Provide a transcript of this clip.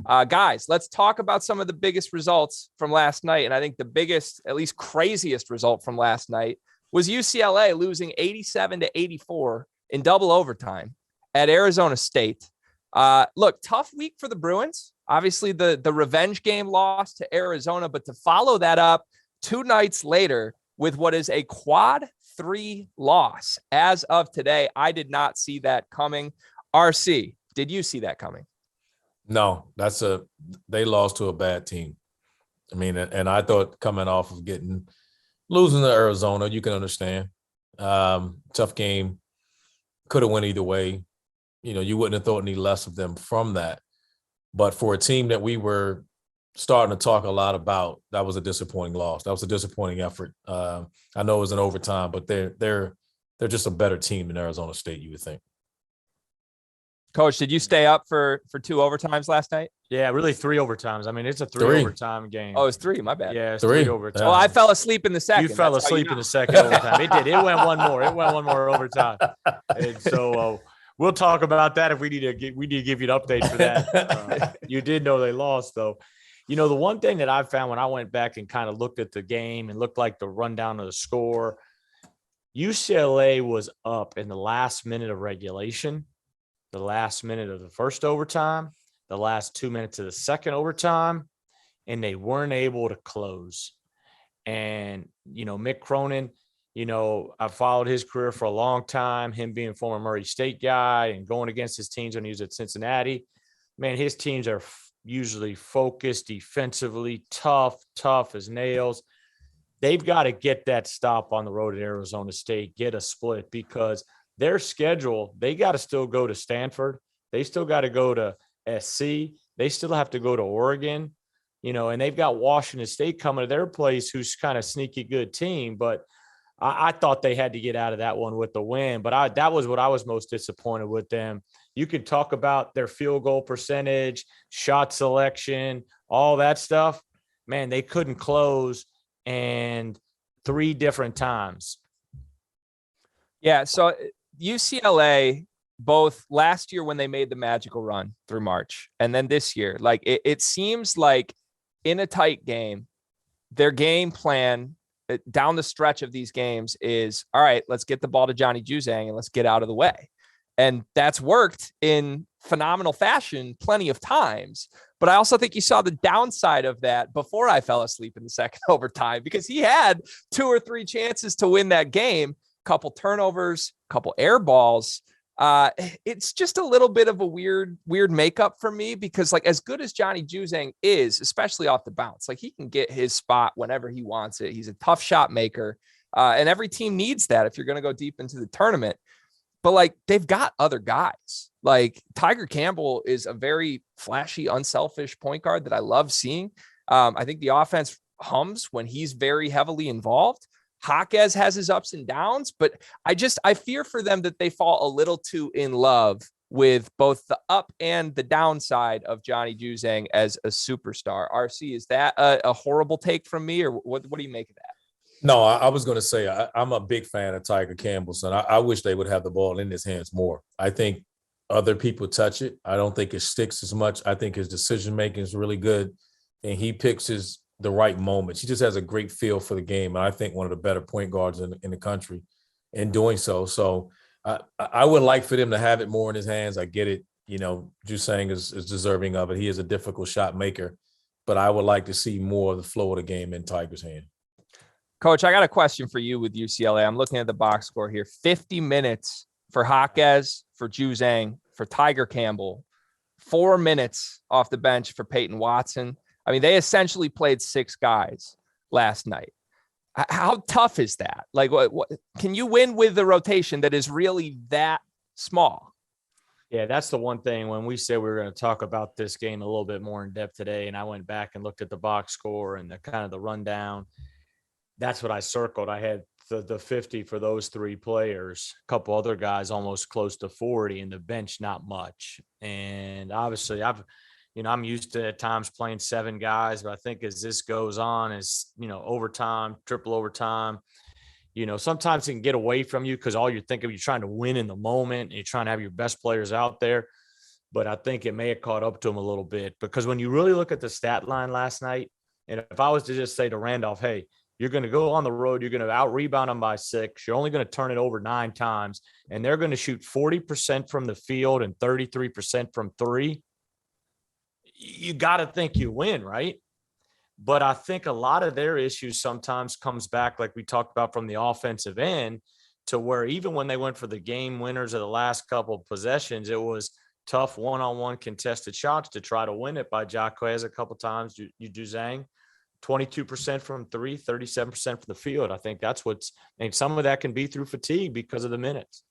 Guys, let's talk about some of the biggest results from last night. And I think the biggest, at least craziest result from last night was UCLA losing 87-84 in double overtime at Arizona State. Look, tough week for the Bruins. Obviously, the revenge game loss to Arizona, but to follow that up 2 nights later with what is a quad 3 loss as of today, I did not see that coming. RC, did you see that coming? No, they lost to a bad team. I mean, and I thought coming off of losing to Arizona, you can understand. Tough game. Could have went either way. You wouldn't have thought any less of them from that. But for a team that we were starting to talk a lot about, that was a disappointing loss. That was a disappointing effort. I know it was an overtime, but they're just a better team than Arizona State, you would think. Coach, did you stay up for 2 overtimes last night? Yeah, really 3 overtimes. I mean, it's a 3 overtime game. Oh, it's 3. My bad. Yeah, it's 3 overtimes. Well, I fell asleep in the second. You fell asleep in the second overtime. It did. It went one more. It went one more overtime. And so we'll talk about that if we need to give you an update for that. You did know they lost, though. The one thing that I found when I went back and kind of looked at the game and looked like the rundown of the score, UCLA was up in the last minute of regulation, the last minute of the first overtime, the last 2 minutes of the second overtime, and they weren't able to close. And, Mick Cronin, I followed his career for a long time, him being a former Murray State guy and going against his teams when he was at Cincinnati. Man, his teams are usually focused defensively, tough as nails. They've got to get that stop on the road at Arizona State, get a split, because their schedule, they got to still go to Stanford. They still got to go to SC. They still have to go to Oregon, and they've got Washington State coming to their place, who's kind of sneaky good team. But I thought they had to get out of that one with the win. But that was what I was most disappointed with them. You could talk about their field goal percentage, shot selection, all that stuff. Man, they couldn't close, and 3 different times. Yeah, so UCLA, both last year when they made the magical run through March, and then this year, like it seems like in a tight game, their game plan down the stretch of these games is, all right, let's get the ball to Johnny Juzang and let's get out of the way. And that's worked in phenomenal fashion plenty of times. But I also think you saw the downside of that before I fell asleep in the second overtime, because he had 2 or 3 chances to win that game, couple turnovers, couple air balls. It's just a little bit of a weird makeup for me, because like as good as Johnny Juzang is, especially off the bounce, like he can get his spot whenever he wants it. He's a tough shot maker. And every team needs that if you're going to go deep into the tournament. But like they've got other guys. Like Tiger Campbell is a very flashy, unselfish point guard that I love seeing. I think the offense hums when he's very heavily involved. Jaquez has his ups and downs, but I fear for them that they fall a little too in love with both the up and the downside of Johnny Juzang as a superstar. RC, is that a horrible take from me, or what do you make of that? No, I was going to say I'm a big fan of Tiger Campbell, son. I wish they would have the ball in his hands more. I think other people touch it. I don't think it sticks as much. I think his decision-making is really good, and he picks the right moments. He just has a great feel for the game, and I think one of the better point guards in the country in doing so. So I would like for them to have it more in his hands. I get it. Juzang is deserving of it. He is a difficult shot maker, but I would like to see more of the flow of the game in Tiger's hand. Coach, I got a question for you with UCLA. I'm looking at the box score here. 50 minutes for Jaquez, for Juzang, for Tiger Campbell. 4 minutes off the bench for Peyton Watson. I mean, they essentially played 6 guys last night. How tough is that? Like, what can you win with the rotation that is really that small? Yeah, that's the one thing when we said we were going to talk about this game a little bit more in depth today, and I went back and looked at the box score and the kind of the rundown. That's what I circled. I had the 50 for those 3 players, a couple other guys almost close to 40, and the bench not much. And obviously I'm used to at times playing 7 guys, but I think as this goes on, as overtime, triple overtime, sometimes it can get away from you because all you're thinking, you're trying to win in the moment and you're trying to have your best players out there. but I think it may have caught up to him a little bit, because when you really look at the stat line last night, and if I was to just say to Randolph, hey, you're going to go on the road, you're going to out rebound them by 6, you're only going to turn it over 9 times, and they're going to shoot 40% from the field and 33% from 3, you got to think you win, right? But I think a lot of their issues sometimes comes back, like we talked about, from the offensive end, to where even when they went for the game winners of the last couple of possessions, it was tough one-on-one contested shots to try to win it by Jaquez a couple times. You do Zhang, 22% from 3, 37% from the field. I think that's and some of that can be through fatigue because of the minutes.